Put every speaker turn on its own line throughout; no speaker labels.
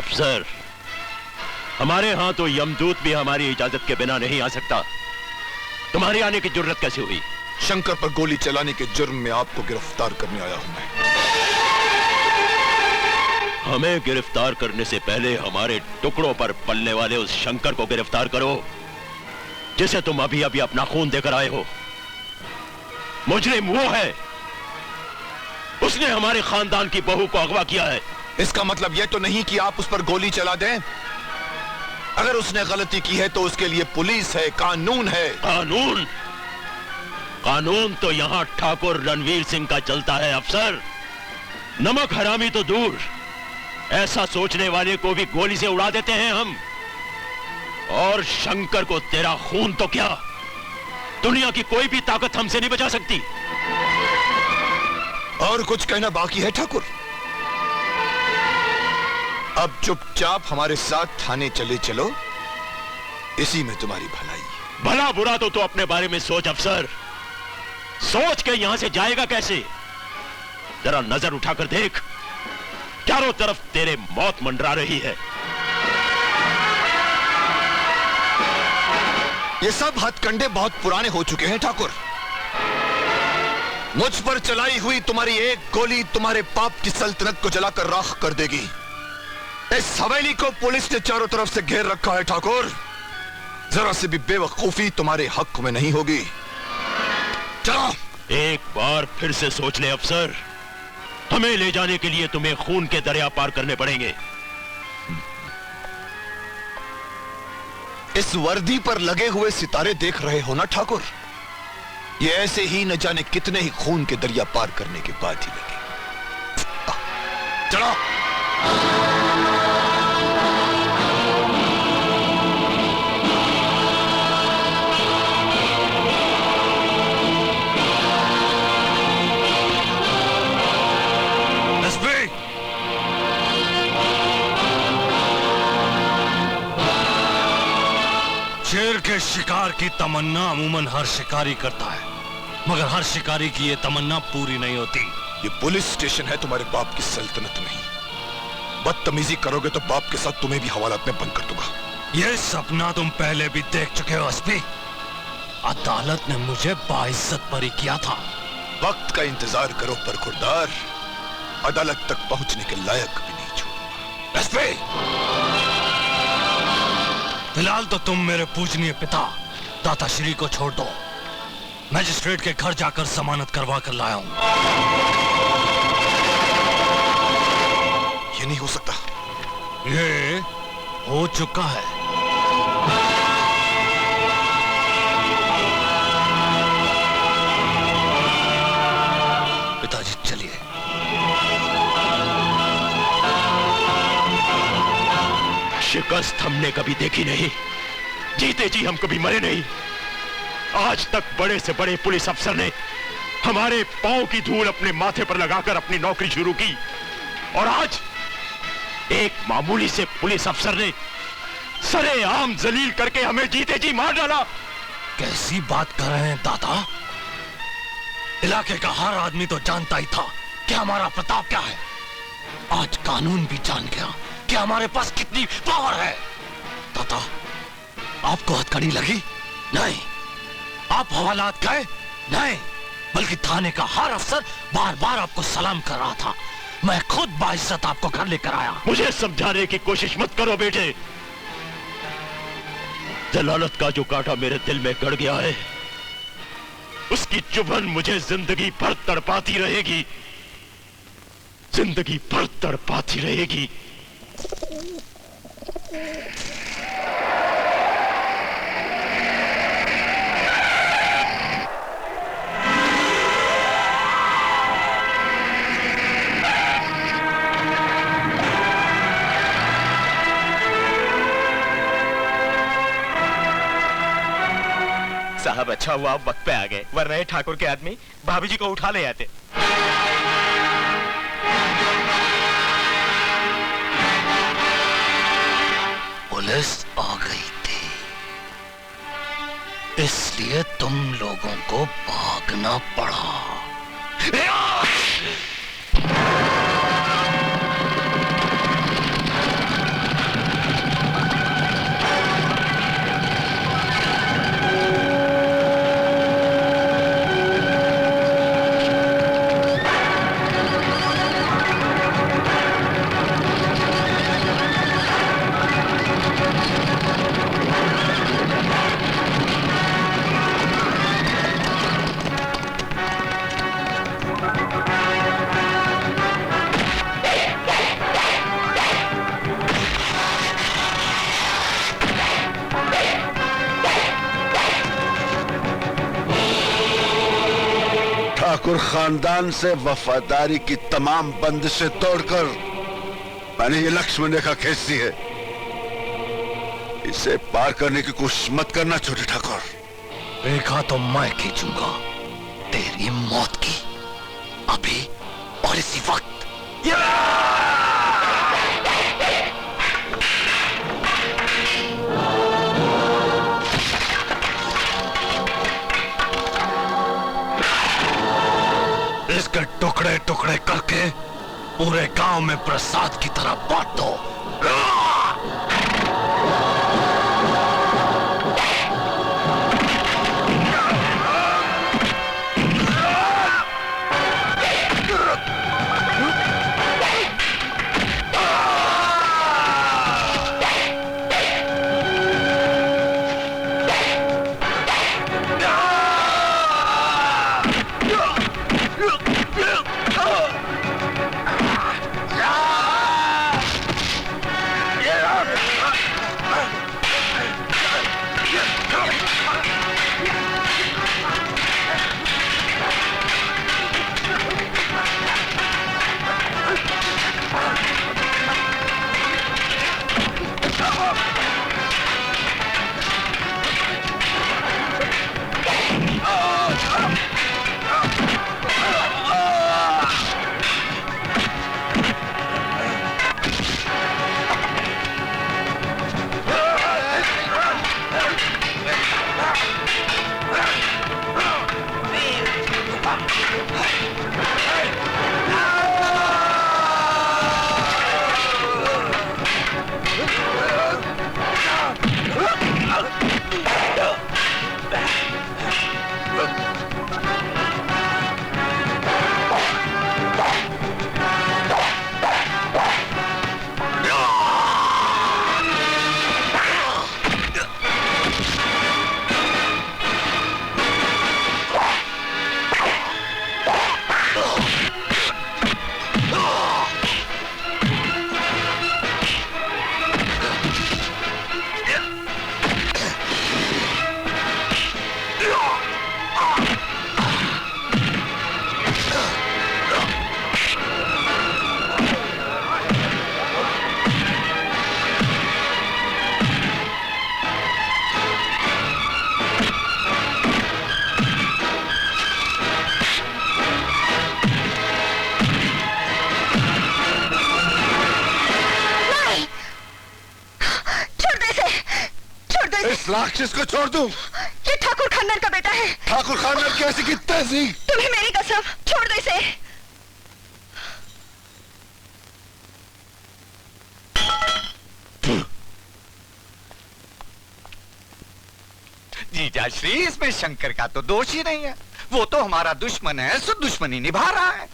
अफसर, हमारे यहां तो यमदूत भी हमारी इजाजत के बिना नहीं आ सकता। तुम्हारी आने की जुर्रत कैसे हुई?
शंकर पर गोली चलाने के जुर्म में आपको गिरफ्तार करने आया हूं मैं।
हमें गिरफ्तार करने से पहले हमारे टुकड़ों पर पलने वाले उस शंकर को गिरफ्तार करो, जिसे तुम अभी अभी अपना खून देकर आए हो। मुजरिम वो है, उसने हमारे खानदान की बहू को अगवा किया है।
इसका मतलब यह तो नहीं कि आप उस पर गोली चला दें। अगर उसने गलती की है तो उसके लिए पुलिस है, कानून है।
कानून? कानून तो यहां ठाकुर रणवीर सिंह का चलता है अफसर। नमक हरामी तो दूर, ऐसा सोचने वाले को भी गोली से उड़ा देते हैं हम। और शंकर को तेरा खून तो क्या, दुनिया की कोई भी ताकत हमसे नहीं बचा सकती।
और कुछ कहना बाकी है ठाकुर? अब चुपचाप हमारे साथ थाने चले चलो, इसी में तुम्हारी भलाई।
भला बुरा तो अपने बारे में सोच अफसर। सोच के यहां से जाएगा कैसे? जरा नजर उठाकर देख, चारों तरफ तेरे मौत मंडरा रही है।
ये सब हथकंडे बहुत पुराने हो चुके हैं ठाकुर। मुझ पर चलाई हुई तुम्हारी एक गोली तुम्हारे पाप की सल्तनत को जलाकर राख कर देगी। इस हवेली को पुलिस ने चारों तरफ से घेर रखा है ठाकुर। जरा से भी बेवकूफी तुम्हारे हक में नहीं होगी। चलो।
एक बार फिर से सोच ले अफसर, हमें ले जाने के लिए तुम्हें खून के दरिया पार करने पड़ेंगे।
इस वर्दी पर लगे हुए सितारे देख रहे हो ना ठाकुर? ये ऐसे ही न जाने कितने ही खून के दरिया पार करने के बाद ही लगे। चलो।
शेर के शिकार की तमन्ना अमूमन हर शिकारी करता है, मगर हर शिकारी की ये तमन्ना पूरी नहीं होती।
ये पुलिस स्टेशन है, तुम्हारे बाप की सल्तनत नहीं। बदतमीजी करोगे तो बाप के साथ तुम्हें भी हवालात में बंद कर दूंगा।
ये सपना तुम पहले भी देख चुके हो एसपी। अदालत ने मुझे बाइज्जत बरी किया था।
वक्त का इंतजार करो बरखुरदार, अदालत तक पहुंचने के लायक भी नहीं छोड़ूंगा। एसपी,
फिलहाल तो तुम मेरे पूजनीय पिता दाता श्री को छोड़ दो। मैजिस्ट्रेट के घर जाकर जमानत करवा कर लाया हूं।
ये नहीं हो सकता।
ये हो चुका है। पिताजी चलिए।
शिकस्त हमने कभी देखी नहीं, जीते जी हम कभी मरे नहीं। आज तक बड़े से बड़े पुलिस अफसर ने हमारे पांव की धूल अपने माथे पर लगाकर अपनी नौकरी शुरू की, और आज एक मामूली से पुलिस अफसर ने सरेआम जलील करके हमें जीते जी मार डाला।
कैसी बात कर रहे हैं दादा? इलाके का हर आदमी तो जानता ही था कि हमारा प्रताप क्या है। आज कानून भी जान गया कि हमारे पास कितनी पावर है। दादा, आपको हथकड़ी लगी? नहीं। आप हवालात गए? नहीं, बल्कि थाने का हर अफसर बार बार आपको सलाम कर रहा था। मैं खुद बाइज्जत आपको घर लेकर आया।
मुझे समझाने की कोशिश मत करो बेटे। जलालत का जो कांटा मेरे दिल में गड़ गया है, उसकी चुभन मुझे जिंदगी भर तड़पाती रहेगी, जिंदगी भर तड़पाती रहेगी।
साहब, अच्छा हुआ आप वक्त पे आ गए, वरना ठाकुर के आदमी भाभी जी को उठा ले आते।
पुलिस आ गई थी, इसलिए तुम लोगों को भागना पड़ा।
ठाकुर खानदान से वफादारी की तमाम बंदिशें तोड़कर मैंने ये लक्ष्मण रेखा खींच दी है। इसे पार करने की कोशिश मत करना छोटे ठाकुर।
रेखा तो मैं खींचूंगा, तेरी मौत की, अभी और इसी वक्त। इसके टुकड़े टुकड़े करके पूरे गांव में प्रसाद की तरह बांट दो।
राक्षस को छोड़ दूं?
ये ठाकुर खानदान का बेटा है।
ठाकुर खानदान कैसे की तहजीब?
तुम्हें मेरी कसम, छोड़ दो इसे।
जीजाश्री, इसमें शंकर का तो दोष ही नहीं है। वो तो हमारा दुश्मन है, सो दुश्मनी निभा रहा है।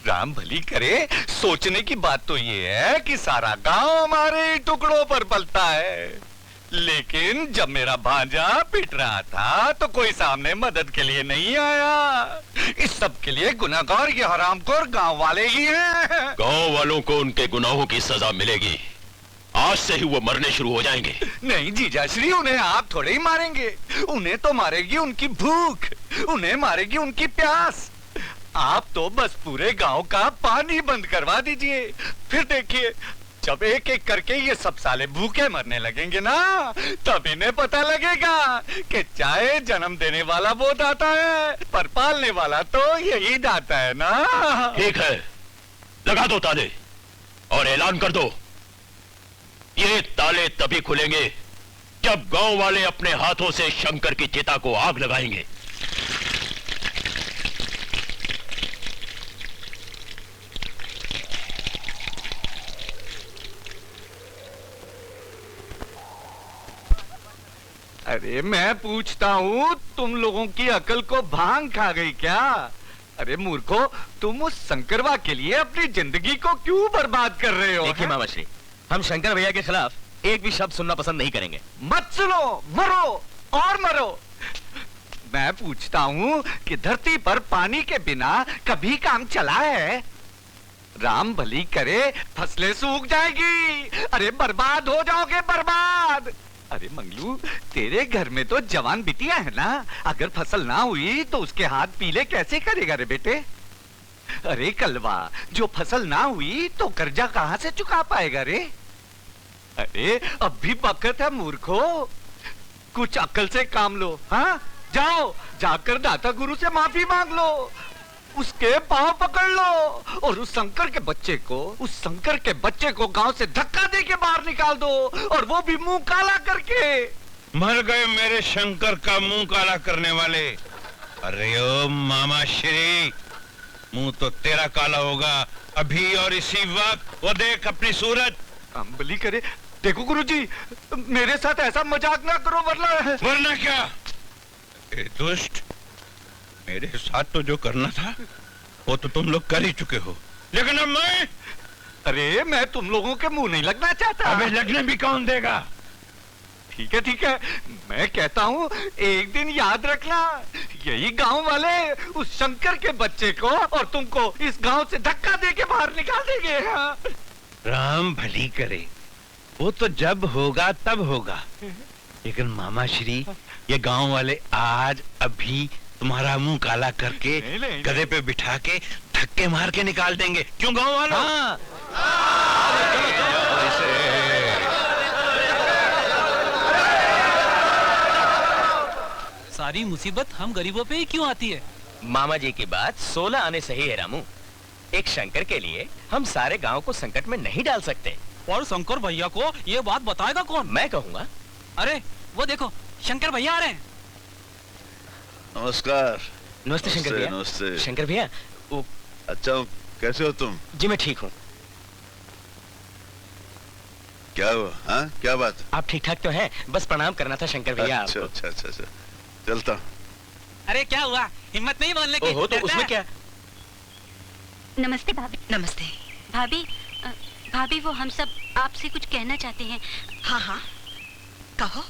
राम भली करे, सोचने की बात तो ये है कि सारा गांव हमारे टुकड़ों पर पलता है। लेकिन जब मेरा भांजा पिट रहा था तो कोई सामने मदद के लिए नहीं आया। इस सब के लिए गुनहगार ये हरामखोर गांव वाले ही हैं।
गांव वालों को उनके गुनाहों की सजा मिलेगी। आज से ही वो मरने शुरू हो जाएंगे।
नहीं जीजाश्री, उन्हें आप थोड़े ही मारेंगे। उन्हें तो मारेगी उनकी भूख, उन्हें मारेगी उनकी प्यास। आप तो बस पूरे गांव का पानी बंद करवा दीजिए, फिर देखिए जब एक एक करके ये सब साले भूखे मरने लगेंगे ना, तब इन्हें पता लगेगा कि चाहे जन्म देने वाला वो दाता है, पर पालने वाला तो यही दाता है ना।
ठीक है, लगा दो ताले और ऐलान कर दो, ये ताले तभी खुलेंगे जब गांव वाले अपने हाथों से शंकर की चिता को आग लगाएंगे।
अरे मैं पूछता हूँ, तुम लोगों की अकल को भांग खा गई क्या? अरे मूर्खो, तुम उस शंकरवा के लिए अपनी जिंदगी को क्यों बर्बाद कर रहे हो?
देखिए मामा श्री, हम शंकर भैया के खिलाफ एक भी शब्द सुनना पसंद नहीं करेंगे।
मत सुनो, मरो और मरो। मैं पूछता हूँ कि धरती पर पानी के बिना कभी काम चला है? राम भली करे, फसलें सूख जाएगी। अरे बर्बाद हो जाओगे, बर्बाद। अरे मंगलू, तेरे घर में तो जवान बिटिया है ना, अगर फसल ना हुई तो उसके हाथ पीले कैसे करेगा रे बेटे? अरे कलवा, जो फसल ना हुई तो कर्जा कहां से चुका पाएगा रे? अरे अब भी वक्त है मूर्खो, कुछ अक्ल से काम लो। हाँ, जाओ जाकर दाता गुरु से माफी मांग लो, उसके पांव पकड़ लो और उस शंकर के बच्चे को गांव से धक्का दे के बाहर निकाल दो, और वो भी मुंह काला करके।
मर गए मेरे शंकर का मुंह काला करने वाले। अरे ओ मामा श्री, मुंह तो तेरा काला होगा अभी और इसी वक्त। वो देख अपनी सूरत।
अम्बली करे। देखो गुरुजी, मेरे साथ ऐसा मजाक ना करो
वरना क्या? ए दुष्ट, मेरे साथ तो जो करना था वो तो तुम लोग कर ही चुके हो, लेकिन अब मैं।
अरे मैं तुम लोगों के मुंह नहीं लगना चाहता।
अबे लगने भी कौन देगा?
ठीक है, मैं कहता हूँ एक दिन याद रखना, यही गांव वाले उस शंकर के बच्चे को और तुमको इस गांव से धक्का दे के बाहर निकाल देंगे। हाँ?
राम भली करे, वो तो जब होगा तब होगा, लेकिन मामा श्री, ये गांव वाले आज अभी तुम्हारा मुंह काला करके गधे पे बिठा के धक्के मार के निकाल देंगे। क्यों गांव वालों?
हाँ।
सारी मुसीबत हम गरीबों पे ही क्यों आती है?
मामा जी की बात 16 आने सही है रामू। एक शंकर के लिए हम सारे गांव को संकट में नहीं डाल सकते।
और शंकर भैया को ये बात बताएगा कौन?
मैं कहूँगा।
अरे वो देखो, शंकर भैया आ रहे हैं।
नमस्कार।
नमस्ते शंकर भैया।
नमस्ते।
शंकर भैया, वो
अच्छा हूँ, कैसे हो तुम?
जी मैं ठीक हूँ।
क्या हुआ? हाँ, क्या बात?
आप ठीक ठाक तो हैं? बस प्रणाम करना था शंकर भैया
अच्छा
आपको।
अच्छा, चलता हूँ।
अरे क्या हुआ, हिम्मत नहीं बोलने की?
ओहो, तो उसमें क्या?
नमस्ते भाभी।
नमस्ते
भाभी, भाभी वो हम सब आपसे कुछ कहना चाहते हैं।
हाँ हाँ कहो।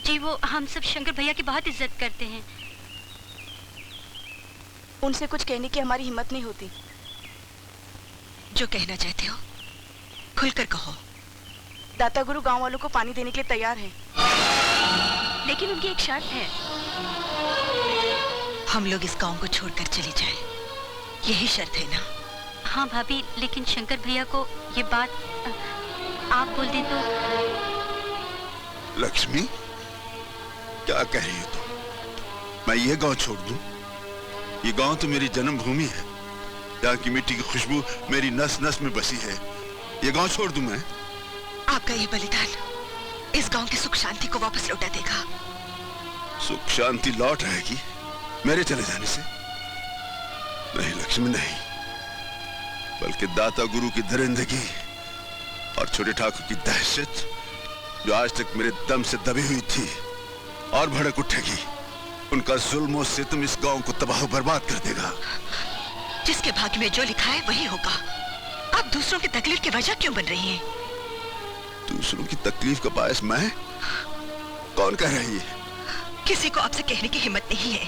जी वो हम सब शंकर भैया की बहुत इज्जत करते हैं।
उनसे कुछ कहने की हमारी हिम्मत नहीं होती। जो कहना चाहते हो खुलकर कहो। दाता गुरु गांव वालों को पानी देने के लिए तैयार हैं, लेकिन उनकी एक शर्त है। हम लोग इस गांव को छोड़कर चले जाएं, यही शर्त है ना?
हाँ भाभी, लेकिन शंकर भैया को ये बात आप बोल दें तो।
लक्ष्मी, क्या कह रही हो तुम? मैं ये गांव छोड़ दूं? ये गांव तो मेरी जन्मभूमि है, यहाँ की मिट्टी की खुशबू मेरी नस नस में बसी है। ये गांव छोड़ दूं मैं?
आपका ये बलिदान इस गांव की सुख शांति को वापस लौटा देगा।
सुख शांति लौट आएगी मेरे चले जाने से? नहीं लक्ष्मी, नहीं, बल्कि दाता गुरु की दरिंदगी और छोटे ठाकुर की दहशत, जो आज तक मेरे दम से दबी हुई थी और भड़क उठेगी, उनका जुल्म से तुम इस गांव को तबाह बर्बाद कर देगा।
जिसके भाग्य में जो लिखा है वही होगा। आप दूसरों की तकलीफ की वजह क्यों बन रही हैं?
दूसरों की तकलीफ का बायस मैं? कौन कह रही है?
किसी को आपसे कहने की हिम्मत नहीं है,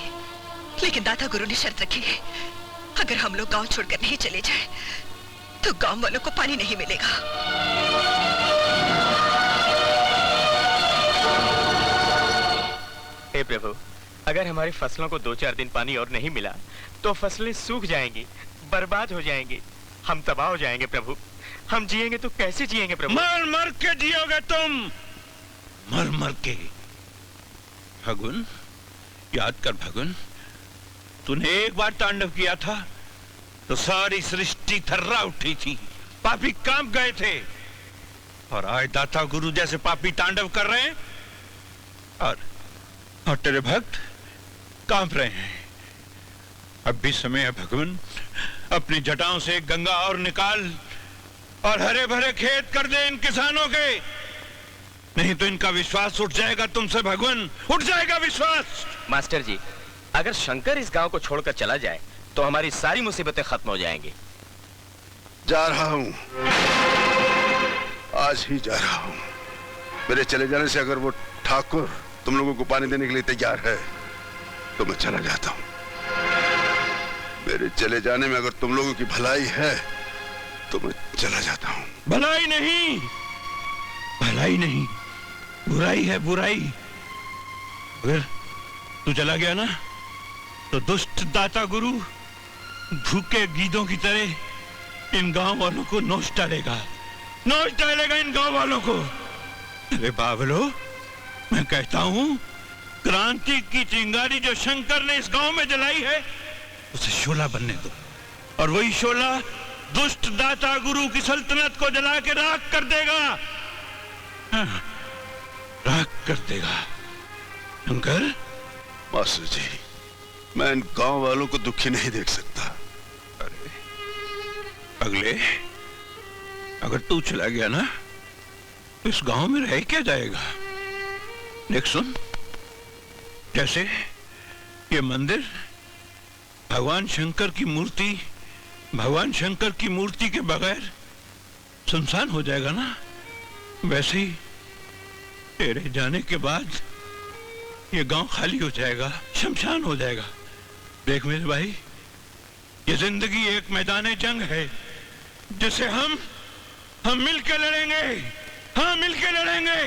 लेकिन दाता गुरु ने शर्त रखी है, अगर हम लोग गांव छोड़कर नहीं चले जाएं, तो गांव वालों को पानी नहीं मिलेगा।
हे प्रभु, अगर हमारी फसलों को 2-4 दिन पानी और नहीं मिला तो फसलें सूख जाएंगी, बर्बाद हो जाएंगी, हम तबाह हो जाएंगे प्रभु। हम जिएंगे तो कैसे जिएंगे प्रभु?
मर मर के जियोगे तुम, मर मर के। भगुन, याद कर भगुन, तूने एक बार तांडव किया था तो सारी सृष्टि थर्रा उठी थी, पापी कांप गए थे, और आज दाता गुरु जैसे पापी तांडव कर रहे हैं और तेरे भक्त कांप रहे हैं। अब भी समय है भगवान, अपनी जटाओं से गंगा और निकाल और हरे भरे खेत कर दे इन किसानों के, नहीं तो इनका विश्वास उठ जाएगा तुमसे भगवान, उठ जाएगा विश्वास।
मास्टर जी, अगर शंकर इस गांव को छोड़कर चला जाए तो हमारी सारी मुसीबतें खत्म हो जाएंगी।
जा रहा हूं, आज ही जा रहा हूं। मेरे चले जाने से अगर वो ठाकुर तुम लोगों को पानी देने के लिए तैयार है तो मैं चला जाता हूं। मेरे चले जाने में अगर तुम लोगों की भलाई है तो मैं चला जाता हूं।
भलाई नहीं, भलाई नहीं, बुराई है बुराई। अगर तू चला गया ना तो दुष्ट दाता गुरु भूखे गीदों की तरह इन गांव वालों को नोच डालेगा इन गांव वालों को। अरे बाबलो, मैं कहता हूं क्रांति की चिंगारी जो शंकर ने इस गांव में जलाई है उसे शोला बनने दो, और वही शोला दुष्ट दाता गुरु की सल्तनत को जला के राख कर देगा। हाँ, राख कर देगा। शंकर,
मास्टर जी, मैं इन गांव वालों को दुखी नहीं देख सकता।
अरे अगले, अगर तू चला गया ना तो इस गांव में रह क्या जाएगा? देख सुन, जैसे ये मंदिर भगवान शंकर की मूर्ति के बगैर सुनसान हो जाएगा ना, वैसे ही तेरे जाने के बाद ये गांव खाली हो जाएगा, शमशान हो जाएगा। देख मेरे भाई, ये जिंदगी एक मैदान जंग है जिसे हम मिलकर लड़ेंगे। हाँ, मिलकर लड़ेंगे।